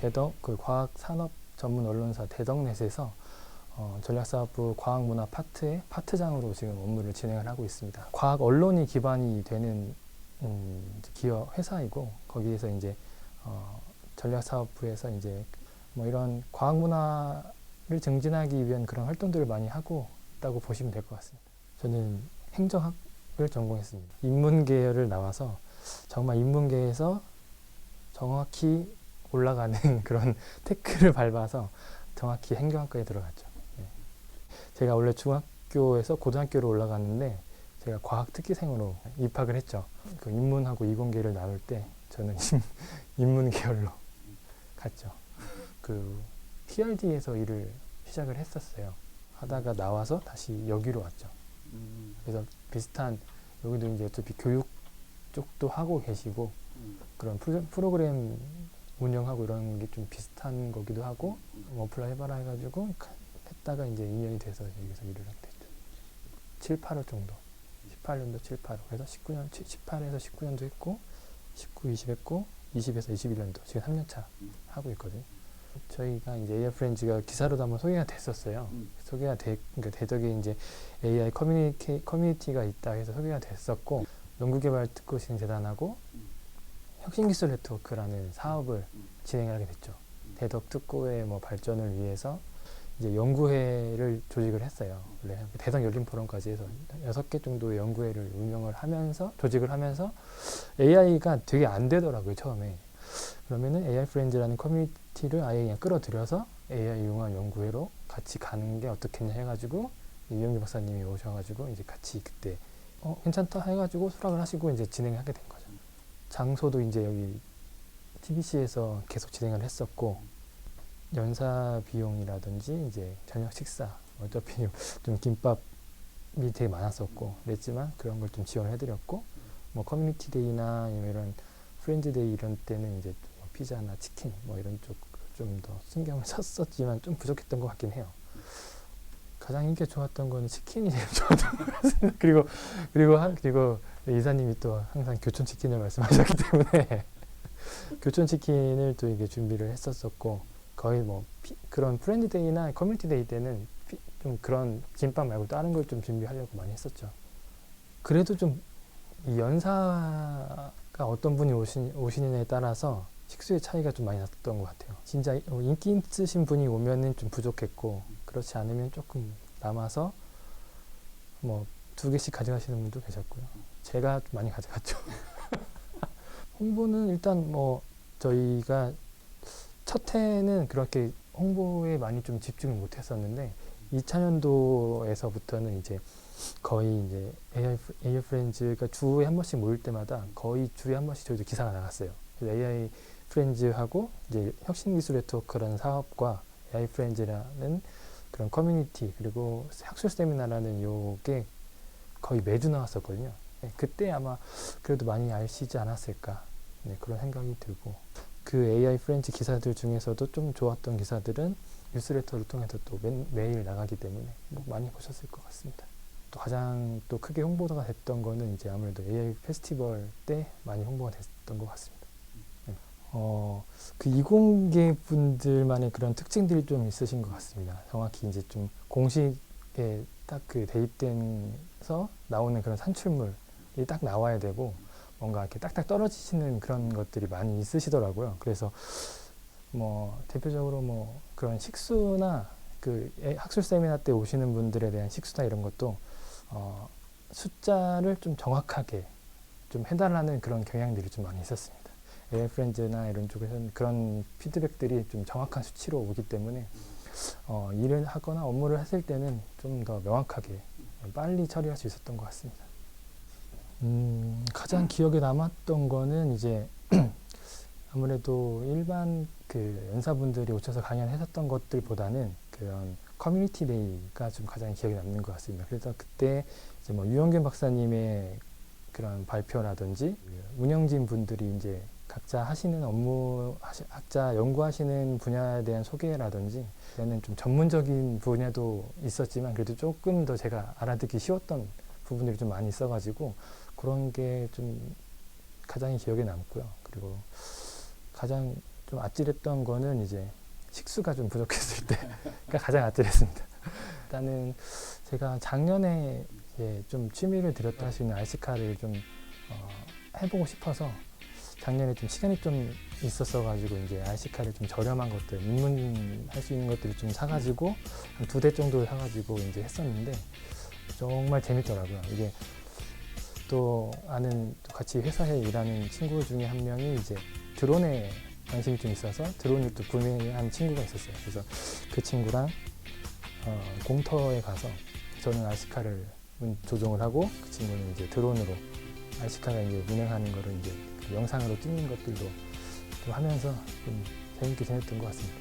대덕 그 과학산업 전문 언론사 대덕넷에서 전략사업부 과학문화 파트의 파트장으로 지금 업무를 진행을 하고 있습니다. 과학 언론이 기반이 되는 기업 회사이고 거기에서 이제 전략사업부에서 이제 뭐 이런 과학문화를 증진하기 위한 그런 활동들을 많이 하고 있다고 보시면 될 것 같습니다. 저는 행정학을 전공했습니다. 인문계열을 나와서 정말 인문계에서 정확히 올라가는 그런 테크를 밟아서 정확히 행정학과에 들어갔죠. 네. 제가 원래 중학교에서 고등학교로 올라갔는데 제가 과학 특기생으로 입학을 했죠. 그 인문하고 이공계를 나눌 때 저는 인문 계열로 갔죠. 그 PRD에서 일을 시작을 했었어요. 하다가 나와서 다시 여기로 왔죠. 그래서 비슷한 여기도 이제 어차피 교육 쪽도 하고 계시고 그런 프로그램 운영하고 이런 게 좀 비슷한 거기도 하고 어플라이 해봐라 해가지고 했다가 이제 2년이 돼서 여기서 일을 하게 됐죠. 7, 8월 정도. 18년도 7, 8월. 그래서 19년, 18에서 19년도 했고 19, 20 했고 20에서 21년도 지금 3년차 하고 있거든요. 저희가 이제 AI 프렌즈가 기사로도 한번 소개가 됐었어요. 소개가 그러니까 대덕에 이제 AI 커뮤니티가 있다 해서 소개가 됐었고 연구개발 특구신 재단하고 혁신기술 네트워크라는 사업을 진행하게 됐죠. 대덕 특구의 뭐 발전을 위해서 이제 연구회를 조직을 했어요. 원래 대덕 열린 포럼까지 해서 6개 정도의 연구회를 운영을 하면서 조직을 하면서 AI가 되게 안 되더라고요, 처음에. 그러면은 AI 프렌즈라는 커뮤니티를 아예 그냥 끌어들여서 AI 융합 연구회로 같이 가는 게 어떻겠냐 해가지고 이영규 박사님이 오셔가지고 이제 같이 그때 괜찮다 해가지고 수락을 하시고 이제 진행을 하게 된 거죠. 장소도 이제 여기 TBC에서 계속 진행을 했었고 연사 비용이라든지 이제 저녁 식사 어차피 좀 김밥이 되게 많았었고 그랬지만 그런 걸 좀 지원을 해드렸고 뭐 커뮤니티 데이나 이런 프렌즈 데이 이런 때는 이제 뭐 피자나 치킨 뭐 이런 쪽 좀 더 신경을 썼었지만 좀 부족했던 것 같긴 해요. 가장 인기가 좋았던 거는 치킨이 제일 좋았던 것 같습니다. 그리고 이사님이 또 항상 교촌 치킨을 말씀하셨기 때문에 교촌 치킨을 또 이게 준비를 했었었고 거의 뭐 그런 프렌드 데이나 커뮤니티 데이 때는 좀 그런 김밥 말고 다른 걸 좀 준비하려고 많이 했었죠. 그래도 좀 이 연사가 어떤 분이 오시느냐에 따라서 식수의 차이가 좀 많이 났던 것 같아요. 진짜 인기 있으신 분이 오면은 좀 부족했고 그렇지 않으면 조금 남아서 뭐 2개씩 가져가시는 분도 계셨고요. 제가 좀 많이 가져갔죠. 홍보는 일단 뭐 저희가 첫 해는 그렇게 홍보에 많이 좀 집중을 못 했었는데 2000년도에서부터는 이제 거의 이제 AI 프렌즈가 주에 한 번씩 모일 때마다 거의 주에 한 번씩 저희도 기사가 나갔어요. AI 프렌즈하고 이제 혁신기술 네트워크라는 사업과 AI 프렌즈라는 그런 커뮤니티 그리고 학술 세미나라는 요게 거의 매주 나왔었거든요. 네, 그때 아마 그래도 많이 아시지 않았을까 네, 그런 생각이 들고 그 AI 프렌즈 기사들 중에서도 좀 좋았던 기사들은 뉴스레터를 통해서 또 매일 나가기 때문에 뭐 많이 보셨을 것 같습니다. 또 가장 또 크게 홍보가 됐던 거는 이제 아무래도 AI 페스티벌 때 많이 홍보가 됐던 것 같습니다. 네. 그 이공계 분들만의 그런 특징들이 좀 있으신 것 같습니다. 정확히 이제 좀 공식에 딱 그 대입돼서 나오는 그런 산출물이 딱 나와야 되고 뭔가 이렇게 딱딱 떨어지시는 그런 것들이 많이 있으시더라고요. 그래서 뭐 대표적으로 뭐 그런 식수나 그 학술 세미나 때 오시는 분들에 대한 식수나 이런 것도 숫자를 좀 정확하게 좀 해달라는 그런 경향들이 좀 많이 있었습니다. AI 프렌즈나 이런 쪽에서는 그런 피드백들이 좀 정확한 수치로 오기 때문에 일을 하거나 업무를 했을 때는 좀 더 명확하게 빨리 처리할 수 있었던 것 같습니다. 가장 기억에 남았던 거는 이제 아무래도 일반 그 연사분들이 오셔서 강연하셨던 것들보다는 그런 커뮤니티 데이가 좀 가장 기억에 남는 것 같습니다. 그래서 그때 이제 뭐 유영균 박사님의 그런 발표라든지 운영진 분들이 이제 각자 하시는 업무, 각자 연구하시는 분야에 대한 소개라든지 저는 좀 전문적인 분야도 있었지만 그래도 조금 더 제가 알아듣기 쉬웠던 부분들이 좀 많이 있어가지고 그런 게 좀 가장 기억에 남고요. 그리고 가장 좀 아찔했던 거는 이제 식수가 좀 부족했을 때가 가장 아찔했습니다. 일단은 제가 작년에 이제 좀 취미를 들였다 할 수 있는 RC카를 좀 해보고 싶어서 작년에 좀 시간이 좀 있었어가지고 이제 RC카를 좀 저렴한 것들 입문할 수 있는 것들을 좀 사가지고 한 2대 정도 사가지고 이제 했었는데 정말 재밌더라고요. 이게 또 아는 또 같이 회사에 일하는 친구 중에 한 명이 이제 드론에 관심이 좀 있어서 드론을 또 구매한 친구가 있었어요. 그래서 그 친구랑 공터에 가서 저는 RC카를 조종을 하고 그 친구는 이제 드론으로 RC카가 이제 운행하는 거를 이제 그 영상으로 찍는 것들도 좀 하면서 좀 재밌게 지냈던 것 같습니다.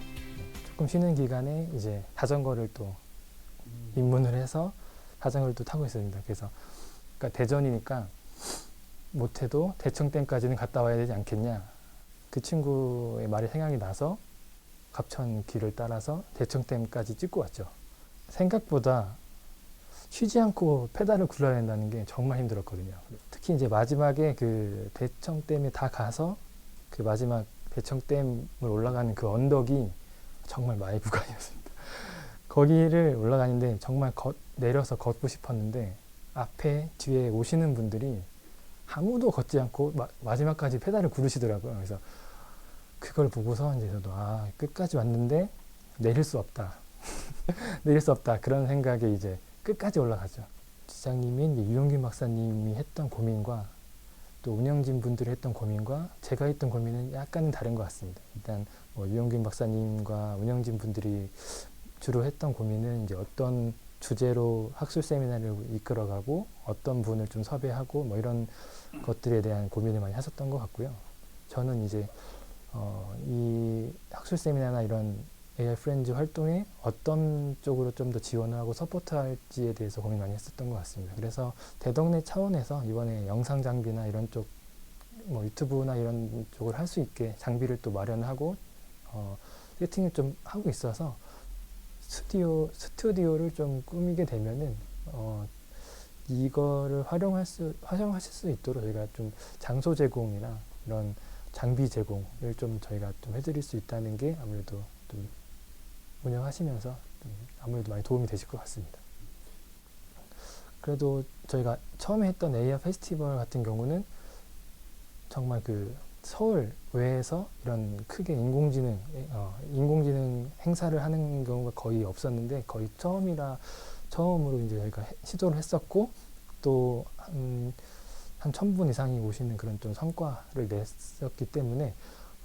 조금 쉬는 기간에 이제 자전거를 또 입문을 해서 자전거를 또 타고 있습니다. 그래서 그러니까 대전이니까 못해도 대청댐까지는 갔다 와야 되지 않겠냐. 그 친구의 말이 생각이 나서 갑천길을 따라서 대청댐까지 찍고 왔죠. 생각보다 쉬지 않고 페달을 굴러야 된다는 게 정말 힘들었거든요. 특히 이제 마지막에 그 대청댐에 다 가서 그 마지막 대청댐을 올라가는 그 언덕이 정말 마의 구간이었습니다. 거기를 올라가는데 정말 내려서 걷고 싶었는데 앞에 뒤에 오시는 분들이 아무도 걷지 않고 마지막까지 페달을 구르시더라고요. 그래서 그걸 보고서 이제 저도 끝까지 왔는데 내릴 수 없다. 내릴 수 없다. 그런 생각에 이제 끝까지 올라가죠. 지장님인 유용균 박사님이 했던 고민과 또 운영진 분들이 했던 고민과 제가 했던 고민은 약간은 다른 것 같습니다. 일단 유용균 박사님과 운영진 분들이 주로 했던 고민은 이제 어떤 주제로 학술 세미나를 이끌어가고 어떤 분을 좀 섭외하고 뭐 이런 것들에 대한 고민을 많이 하셨던 것 같고요. 저는 이제 이 학술 세미나나 이런 AI 프렌즈 활동에 어떤 쪽으로 좀 더 지원을 하고 서포트할지에 대해서 고민 많이 했었던 것 같습니다. 그래서 대덕내 차원에서 이번에 영상 장비나 이런 쪽, 뭐 유튜브나 이런 쪽을 할 수 있게 장비를 또 마련하고 세팅을 좀 하고 있어서 스튜디오를 좀 꾸미게 되면은 이거를 활용하실 수 있도록 저희가 좀 장소 제공이나 이런 장비 제공을 좀 저희가 좀 해드릴 수 있다는 게 아무래도 좀 운영하시면서 좀 아무래도 많이 도움이 되실 것 같습니다. 그래도 저희가 처음에 했던 AI 페스티벌 같은 경우는 정말 그 서울 외에서 이런 크게 인공지능 행사를 하는 경우가 거의 없었는데 거의 처음으로 이제 저희가 시도를 했었고 또 한 1000분 이상이 오시는 그런 좀 성과를 냈었기 때문에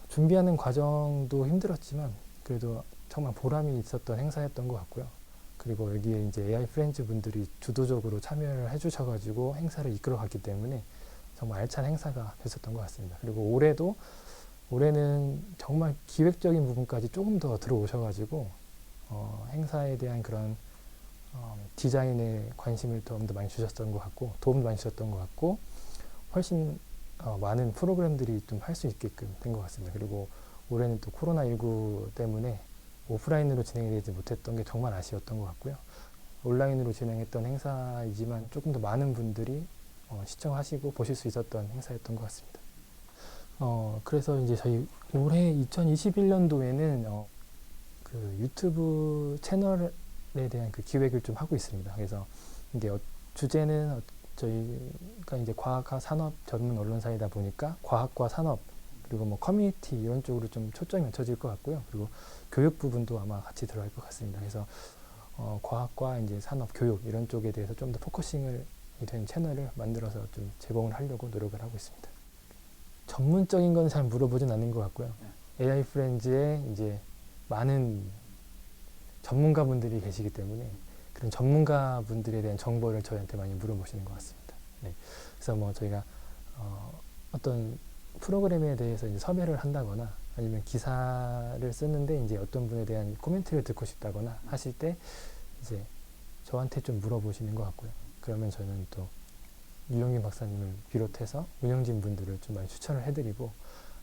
준비하는 과정도 힘들었지만 그래도 정말 보람이 있었던 행사였던 것 같고요. 그리고 여기에 이제 AI 프렌즈 분들이 주도적으로 참여를 해주셔가지고 행사를 이끌어갔기 때문에 정말 알찬 행사가 됐었던 것 같습니다. 그리고 올해는 정말 기획적인 부분까지 조금 더 들어오셔가지고 행사에 대한 그런 디자인에 관심을 좀 더 많이 주셨던 것 같고 도움도 많이 주셨던 것 같고 훨씬 많은 프로그램들이 좀 할 수 있게끔 된 것 같습니다. 그리고 올해는 또 코로나19 때문에 오프라인으로 진행이 되지 못했던 게 정말 아쉬웠던 것 같고요. 온라인으로 진행했던 행사이지만 조금 더 많은 분들이 시청하시고 보실 수 있었던 행사였던 것 같습니다. 그래서 이제 저희 올해 2021년도에는 그 유튜브 채널에 대한 그 기획을 좀 하고 있습니다. 그래서 이제 주제는 저희가 이제 과학과 산업 전문 언론사이다 보니까 과학과 산업 그리고 뭐 커뮤니티 이런 쪽으로 좀 초점이 맞춰질 것 같고요. 그리고 교육 부분도 아마 같이 들어갈 것 같습니다. 그래서 과학과 이제 산업, 교육 이런 쪽에 대해서 좀 더 포커싱을 된 채널을 만들어서 좀 제공을 하려고 노력을 하고 있습니다. 전문적인 건 잘 물어보진 않는 것 같고요. AI 프렌즈에 이제 많은 전문가분들이 계시기 때문에 그런 전문가분들에 대한 정보를 저희한테 많이 물어보시는 것 같습니다. 네. 그래서 뭐 저희가 어떤 프로그램에 대해서 이제 섭외를 한다거나 아니면 기사를 쓰는데 이제 어떤 분에 대한 코멘트를 듣고 싶다거나 하실 때 이제 저한테 좀 물어보시는 것 같고요. 그러면 저는 또 유용균 박사님을 비롯해서 운영진 분들을 좀 많이 추천을 해드리고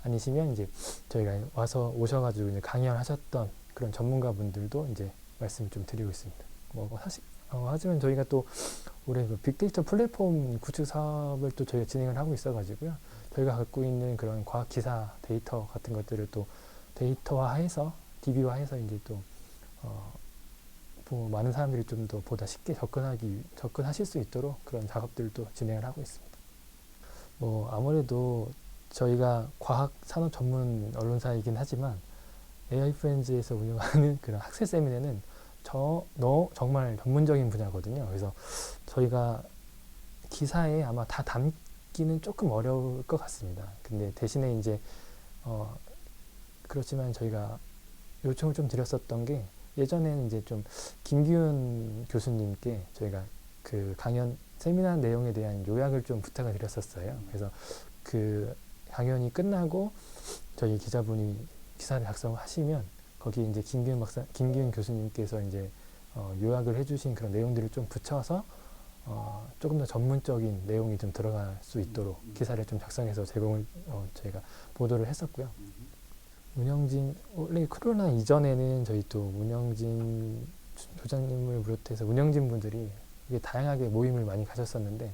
아니시면 이제 저희가 오셔가지고 이제 강연하셨던 그런 전문가분들도 이제 말씀을 좀 드리고 있습니다. 하지만 저희가 또 올해 그 빅데이터 플랫폼 구축 사업을 또 저희가 진행을 하고 있어가지고요. 저희가 갖고 있는 그런 과학 기사 데이터 같은 것들을 또 데이터화해서 DB화해서 이제 또 뭐 많은 사람들이 좀 더 보다 쉽게 접근하실 수 있도록 그런 작업들도 진행을 하고 있습니다. 뭐 아무래도 저희가 과학 산업 전문 언론사이긴 하지만 AI 프렌즈에서 운영하는 그런 학술 세미나는 정말 전문적인 분야거든요. 그래서 저희가 기사에 아마 다 담기는 조금 어려울 것 같습니다. 근데 대신에 이제 그렇지만 저희가 요청을 좀 드렸었던 게 예전에는 이제 좀 김기훈 교수님께 저희가 그 강연 세미나 내용에 대한 요약을 좀 부탁을 드렸었어요. 그래서 그 강연이 끝나고 저희 기자분이 기사를 작성하시면 거기에 이제 김기훈 교수님께서 이제 요약을 해주신 그런 내용들을 좀 붙여서 조금 더 전문적인 내용이 좀 들어갈 수 있도록 기사를 좀 작성해서 제공을 저희가 보도를 했었고요. 원래 코로나 이전에는 저희 또 운영진 소장님을 비롯해서 운영진 분들이 이게 다양하게 모임을 많이 가졌었는데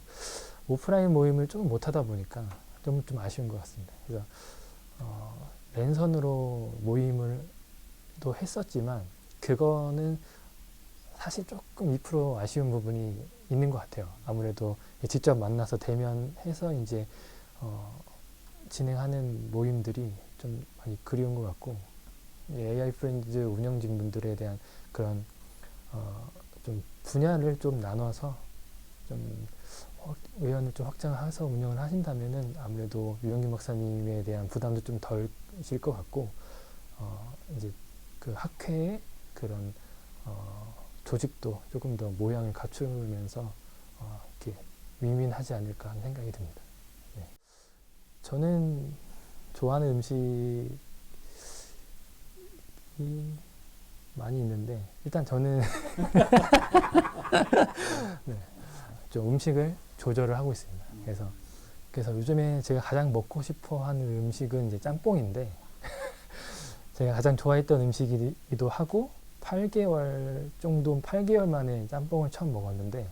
오프라인 모임을 조금 못하다 보니까 좀 아쉬운 것 같습니다. 그래서 랜선으로 모임을 또 했었지만 그거는 사실 조금 2% 아쉬운 부분이 있는 것 같아요. 아무래도 직접 만나서 대면해서 이제 진행하는 모임들이 좀 많이 그리운 것 같고 AI 프렌즈 운영진 분들에 대한 그런 좀 분야를 좀 나눠서 좀 외연을 좀 확장해서 운영을 하신다면은 아무래도 유영균 박사님에 대한 부담도 좀 덜실 것 같고 이제 그 학회의 그런 조직도 조금 더 모양을 갖추면서 이렇게 윈윈하지 않을까 하는 생각이 듭니다. 네. 저는 좋아하는 음식이 많이 있는데 일단 저는 네, 좀 음식을 조절을 하고 있습니다. 그래서 요즘에 제가 가장 먹고 싶어 하는 음식은 이제 짬뽕인데 제가 가장 좋아했던 음식이기도 하고 8개월 만에 짬뽕을 처음 먹었는데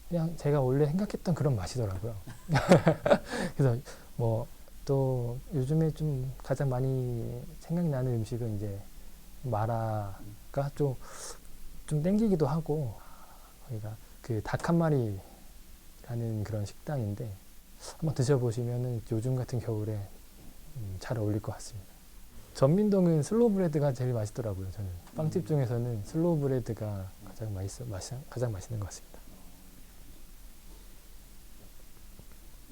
그냥 제가 원래 생각했던 그런 맛이더라고요. 그래서 뭐 또 요즘에 좀 가장 많이 생각나는 음식은 이제 마라가 좀 땡기기도 하고 저희가 그 닭 한 마리라는 그런 식당인데 한번 드셔보시면은 요즘 같은 겨울에 잘 어울릴 것 같습니다. 전민동은 슬로우 브레드가 제일 맛있더라고요. 저는 빵집 중에서는 슬로우 브레드가 가장 맛있는 것 같습니다.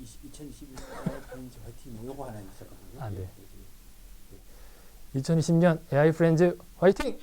2021년 프렌즈 화이팅 뭐 요거 하나 있었거든요. 네. 2020년 AI 프렌즈 화이팅!